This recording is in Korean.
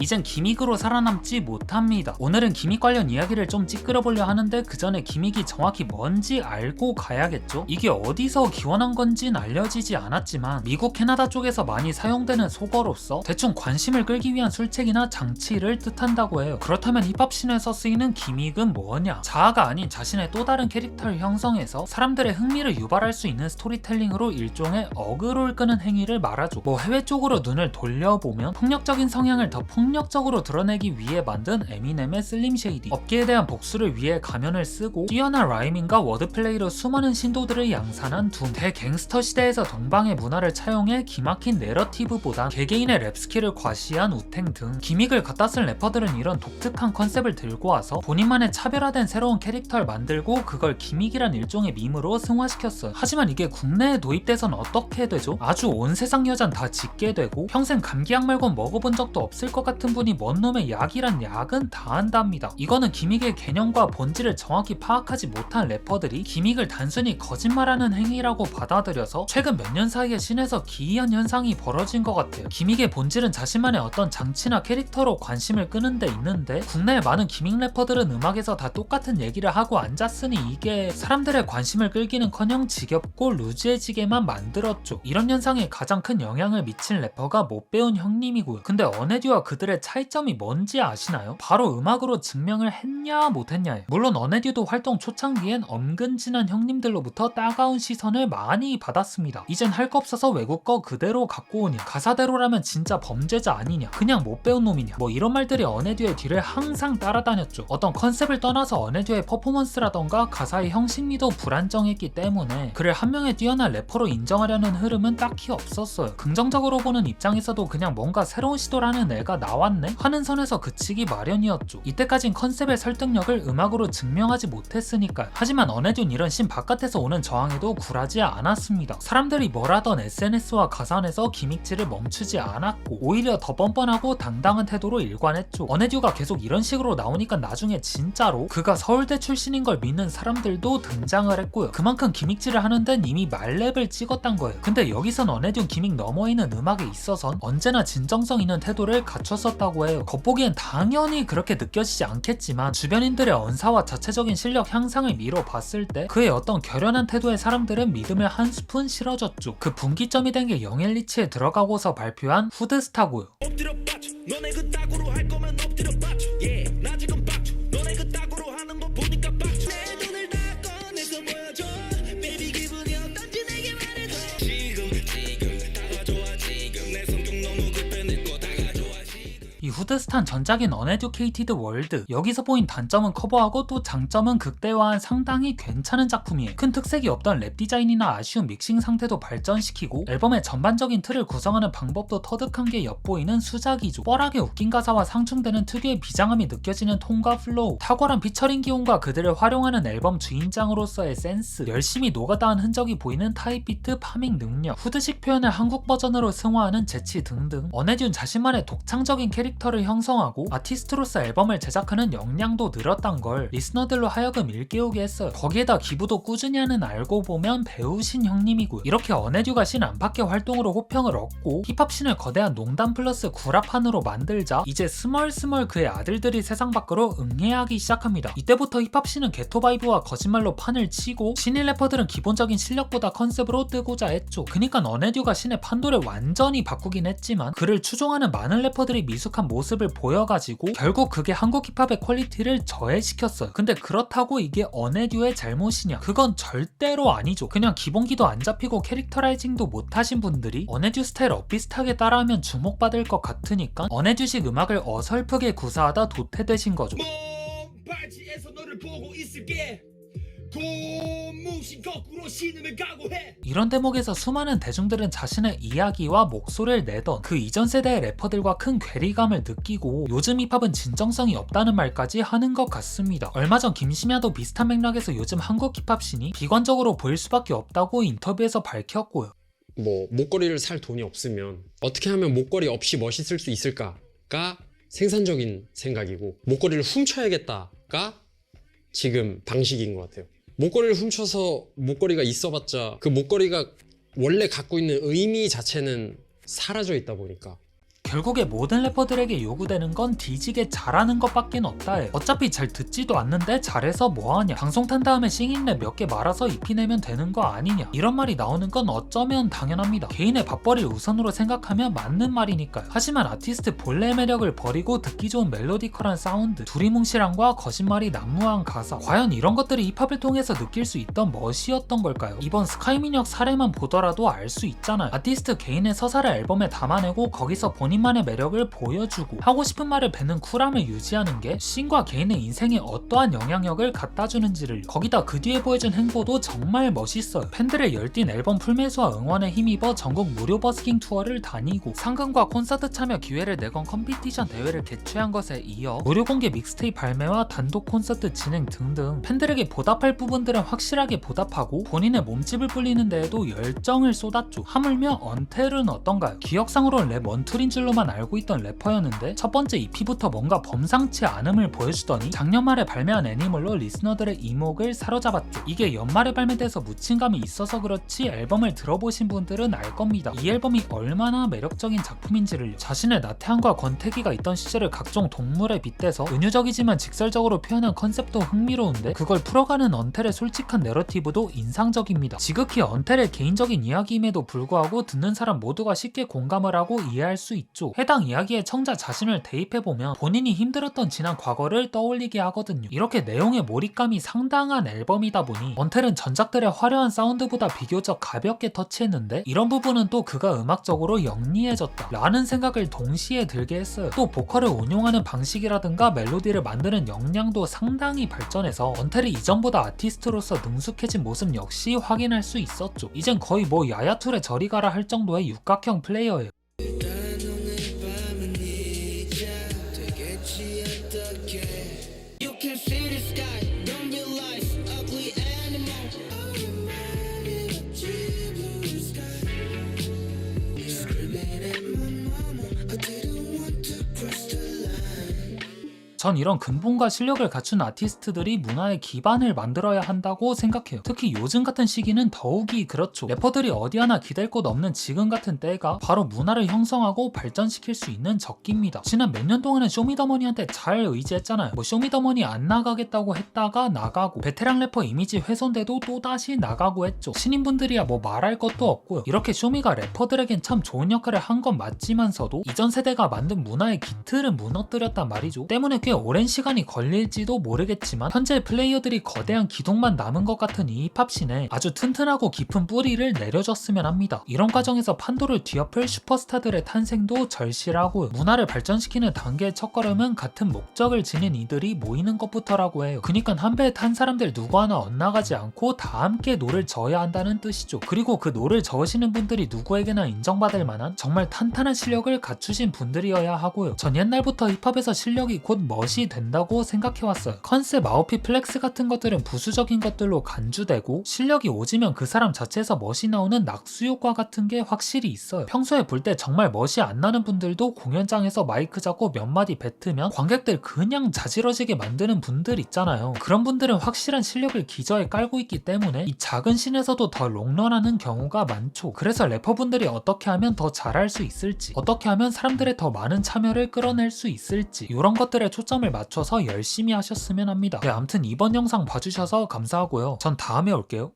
이젠 기믹으로 살아남지 못합니다. 오늘은 기믹 관련 이야기를 좀 찌끄려보려 하는데 그 전에 기믹이 정확히 뭔지 알고 가야겠죠? 이게 어디서 기원한 건진 알려지지 않았지만 미국 캐나다 쪽에서 많이 사용되는 속어로서 대충 관심을 끌기 위한 술책이나 장치를 뜻한다고 해요. 그렇다면 힙합씬에서 쓰이는 기믹은 뭐냐? 자아가 아닌 자신의 또 다른 캐릭터를 형성해서 사람들의 흥미를 유발할 수 있는 스토리텔링으로 일종의 어그로를 끄는 행위를 말하죠. 해외 쪽으로 눈을 돌려보면 폭력적인 성향을 더 폭력적으로 드러내기 위해 만든 에미넴의 슬림 쉐이디, 업계에 대한 복수를 위해 가면을 쓰고 뛰어난 라이밍과 워드플레이로 수많은 신도들을 양산한 둠, 대갱스터 시대에서 동방의 문화를 차용해 기막힌 내러티브보다 개개인의 랩 스킬을 과시한 우탱 등 기믹을 갖다 쓴 래퍼들은 이런 독특한 컨셉을 들고 와서 본인만의 차별화된 새로운 캐릭터를 만들고 그걸 기믹이란 일종의 밈으로 승화시켰어요. 하지만 이게 국내에 도입돼선 어떻게 되죠? 아주 온 세상 여잔 다 짖게 되고 평생 감기약 말곤 먹어본 적도 없을 것 같은 분이 뭔 놈의 약이란 약은 다 한답니다. 이거는 기믹의 개념과 본질을 정확히 파악하지 못한 래퍼들이 기믹을 단순히 거짓말하는 행위라고 받아들여서 최근 몇 년 사이에 씬에서 기이한 현상이 벌어진 것 같아요. 기믹의 본질은 자신만의 어떤 장치나 캐릭터로 관심을 끄는 데 있는데 국내의 많은 기믹 래퍼들은 음악에서 다 똑같은 얘기를 하고 앉았으니 이게 사람들의 관심을 끌기는커녕 지겹고 루즈해지게만 만들었죠. 이런 현상에 가장 큰 영향을 미친 래퍼가 못 배운 형님이고요. 근데 어네듀와 그들의 차이점이 뭔지 아시나요? 바로 음악으로 증명을 했냐 못했냐예요. 물론 어네듀도 활동 초창기엔 엄근진한 형님들로부터 따가운 시선을 많이 받았습니다. 이젠 할 거 없어서 외국 거 그대로 갖고 오냐, 가사대로라면 진짜 범죄자 아니냐, 그냥 못 배운 놈이냐, 이런 말들이 어네듀의 뒤를 항상 따라다녔죠. 어떤 컨셉을 떠나서 어네듀의 퍼포먼스라던가 가사의 형식미도 불안정했기 때문에 그를 한 명의 뛰어난 래퍼로 인정하려는 흐름은 딱히 없었어요. 긍정적으로 보는 입장에서도 그냥 뭔가 새로운 시도라는 애가 나왔네 하는 선에서 그치기 마련이었죠. 이때까진 컨셉의 설득력을 음악으로 증명하지 못했으니까요. 하지만 어네듀는 이런 씬 바깥에서 오는 저항에도 굴하지 않았습니다. 사람들이 뭐라던 SNS와 가산에서 기믹질을 멈추지 않았고 오히려 더 뻔뻔하고 당당한 태도로 일관했죠. 어네듀가 계속 이런 식으로 나오니까 나중에 진짜로 그가 서울대 출신인 걸 믿는 사람들도 등장을 했고요. 그만큼 기믹질을 하는 데는 이미 말렙을 찍었단 거예요. 근데 여기선 어네듀는 기믹 너머에 있는 음악에 있어선 언제나 진정성 있는 태도를 갖췄었다고 해요. 겉보기엔 당연히 그렇게 느껴지지 않겠지만 주변인들의 언사와 자체적인 실력 향상을 미뤄 봤을 때 그의 어떤 결연한 태도에 사람들은 믿음을 한 스푼 실어줬죠. 그 분기점이 된 게 영앤리치에 들어가고서 발표한 후드스타고요. 엎드려 빠져 너네 그따구로 할 거면 엎드려 빠져 나 지금 빡쳐 너네 그따구로 하는 거 보니까 빡쳐 내 눈을 다 꺼내서 보여줘 베이비 기분이 어떤지 내게 말해줘 지금 다가 좋아 지금 내 성격 너무 급해 내 거 다가 좋아 지금. 이 후드스탄 전작인 어네듀케이티드 월드, 여기서 보인 단점은 커버하고 또 장점은 극대화한 상당히 괜찮은 작품이에요. 큰 특색이 없던 랩 디자인이나 아쉬운 믹싱 상태도 발전시키고 앨범의 전반적인 틀을 구성하는 방법도 터득한 게 엿보이는 수작이죠. 뻘하게 웃긴 가사와 상충되는 특유의 비장함이 느껴지는 톤과 플로우, 탁월한 피처링 기용과 그들을 활용하는 앨범 주인장으로서의 센스, 열심히 노가다한 흔적이 보이는 타입 비트 파밍 능력, 후드식 표현을 한국 버전으로 승화하는 재치 등등 어네듀는 자신만의 독창적인 캐릭터를 형성하고 아티스트로서 앨범을 제작하는 역량도 늘었단 걸 리스너들로 하여금 일깨우게 했어요. 거기에다 기부도 꾸준히 하는 알고 보면 배우신 형님이고요. 이렇게 어네듀가 신 안팎의 활동으로 호평을 얻고 힙합신을 거대한 농담 플러스 구라판으로 만들자 이제 스멀스멀 그의 아들들이 세상 밖으로 응애하기 시작합니다. 이때부터 힙합신은 게토 바이브와 거짓말로 판을 치고 신인 래퍼들은 기본적인 실력보다 컨셉으로 뜨고자 했죠. 그니까 어네듀가 신의 판도를 완전히 바꾸긴 했지만 그를 추종하는 많은 래퍼들이 미숙한 모습을 보여가지고 결국 그게 한국 힙합의 퀄리티를 저해시켰어요. 근데 그렇다고 이게 어네듀의 잘못이냐? 그건 절대로 아니죠. 그냥 기본기도 안 잡히고 캐릭터라이징도 못하신 분들이 어네듀 스타일 엇비슷하게 따라하면 주목받을 것 같으니까 어네듀식 음악을 어설프게 구사하다 도태되신 거죠. 발치에서 너를 보고 있을게 고무신 거꾸로 신음을 각오해. 이런 대목에서 수많은 대중들은 자신의 이야기와 목소리를 내던 그 이전 세대의 래퍼들과 큰 괴리감을 느끼고 요즘 힙합은 진정성이 없다는 말까지 하는 것 같습니다. 얼마 전 김심야도 비슷한 맥락에서 요즘 한국 힙합씬이 비관적으로 보일 수밖에 없다고 인터뷰에서 밝혔고요. 목걸이를 살 돈이 없으면 어떻게 하면 목걸이 없이 멋있을 수 있을까가 생산적인 생각이고 목걸이를 훔쳐야겠다가 지금 방식인 것 같아요. 목걸이를 훔쳐서 목걸이가 있어봤자 그 목걸이가 원래 갖고 있는 의미 자체는 사라져 있다 보니까 결국에 모든 래퍼들에게 요구되는 건 뒤지게 잘하는 것밖엔 없다 해. 어차피 잘 듣지도 않는데 잘해서 뭐하냐. 방송 탄 다음에 싱잉랩 몇 개 말아서 EP 내면 되는 거 아니냐. 이런 말이 나오는 건 어쩌면 당연합니다. 개인의 밥벌이를 우선으로 생각하면 맞는 말이니까요. 하지만 아티스트 본래의 매력을 버리고 듣기 좋은 멜로디컬한 사운드, 두리뭉실함과 거짓말이 난무한 가사, 과연 이런 것들이 힙합을 통해서 느낄 수 있던 멋이었던 걸까요? 이번 스카이민혁 사례만 보더라도 알 수 있잖아요. 아티스트 개인의 서사를 앨범에 담아내고 거기서 본인만의 매력을 보여주고 하고 싶은 말을 뱉는 쿨함을 유지하는 게 씬과 개인의 인생에 어떠한 영향력을 갖다 주는지를, 거기다 그 뒤에 보여준 행보도 정말 멋있어요. 팬들의 열띤 앨범 풀매수와 응원에 힘입어 전국 무료 버스킹 투어를 다니고 상금과 콘서트 참여 기회를 내건 컴피티션 대회를 개최한 것에 이어 무료 공개 믹스테이프 발매와 단독 콘서트 진행 등등 팬들에게 보답할 부분들은 확실하게 보답하고 본인의 몸집을 불리는 데에도 열정을 쏟았죠. 하물며 언텔은 어떤가요? 기억상으로는 랩 원툴인 줄로만 알고 있던 래퍼였는데 첫 번째 EP부터 뭔가 범상치 않음을 보여주더니 작년 말에 발매한 애니멀로 리스너들의 이목을 사로잡았죠. 이게 연말에 발매돼서 묻힌감이 있어서 그렇지 앨범을 들어보신 분들은 알 겁니다. 이 앨범이 얼마나 매력적인 작품인지를. 자신의 나태함과 권태기가 있던 시절을 각종 동물에 빗대서 은유적이지만 직설적으로 표현한 컨셉도 흥미로운데 그걸 풀어가는 언텔의 솔직한 내러티브도 인상적입니다. 지극히 언텔의 개인적인 이야기임에도 불구하고 듣는 사람 모두가 쉽게 공감을 하고 이해할 수 있죠. 해당 이야기에 청자 자신을 대입해보면 본인이 힘들었던 지난 과거를 떠올리게 하거든요. 이렇게 내용의 몰입감이 상당한 앨범이다 보니 언텔은 전작들의 화려한 사운드보다 비교적 가볍게 터치했는데 이런 부분은 또 그가 음악적으로 영리해졌다 라는 생각을 동시에 들게 했어요. 또 보컬을 운용하는 방식이라든가 멜로디를 만드는 역량도 상당히 발전해서 언텔이 이전보다 아티스트로서 능숙해진 모습 역시 확인할 수 있었죠. 이젠 거의 뭐 야야툴의 저리 가라 할 정도의 육각형 플레이어예요. You can see the sky, don't realize ugly animal. Screaming at my mama, I didn't want to cross the line. 전 이런 근본과 실력을 갖춘 아티스트들이 문화의 기반을 만들어야 한다고 생각해요. 특히 요즘 같은 시기는 더욱이 그렇죠. 래퍼들이 어디 하나 기댈 곳 없는 지금 같은 때가 바로 문화를 형성하고 발전시킬 수 있는 적기입니다. 지난 몇 년 동안은 쇼미더머니한테 잘 의지했잖아요. 뭐 쇼미더머니 안 나가겠다고 했다가 나가고, 베테랑 래퍼 이미지 훼손돼도 또다시 나가고 했죠. 신인분들이야 뭐 말할 것도 없고요. 이렇게 쇼미가 래퍼들에겐 참 좋은 역할을 한 건 맞지만서도 이전 세대가 만든 문화의 기틀은 무너뜨렸단 말이죠. 때문에 꽤 오랜 시간이 걸릴지도 모르겠지만 현재 플레이어들이 거대한 기둥만 남은 것 같은 이 힙합씬에 아주 튼튼하고 깊은 뿌리를 내려줬으면 합니다. 이런 과정에서 판도를 뒤엎을 슈퍼스타들의 탄생도 절실하고요. 문화를 발전시키는 단계의 첫걸음은 같은 목적을 지닌 이들이 모이는 것부터라고 해요. 그니까 한 배에 탄 사람들 누구 하나 엇나가지 않고 다 함께 노를 저어야 한다는 뜻이죠. 그리고 그 노를 저으시는 분들이 누구에게나 인정받을 만한 정말 탄탄한 실력을 갖추신 분들이어야 하고요. 전 옛날부터 힙합에서 실력이 곧 멋이 된다고 생각해왔어요. 컨셉, 아웃핏, 플렉스 같은 것들은 부수적인 것들로 간주되고 실력이 오지면 그 사람 자체에서 멋이 나오는 낙수효과 같은 게 확실히 있어요. 평소에 볼 때 정말 멋이 안 나는 분들도 공연장에서 마이크 잡고 몇 마디 뱉으면 관객들 그냥 자지러지게 만드는 분들 있잖아요. 그런 분들은 확실한 실력을 기저에 깔고 있기 때문에 이 작은 씬에서도 더 롱런하는 경우가 많죠. 그래서 래퍼분들이 어떻게 하면 더 잘할 수 있을지, 어떻게 하면 사람들의 더 많은 참여를 끌어낼 수 있을지 이런 것들에 초점을 맞춰서 열심히 하셨으면 합니다. 네, 아무튼 이번 영상 봐주셔서 감사하고요. 전 다음에 올게요.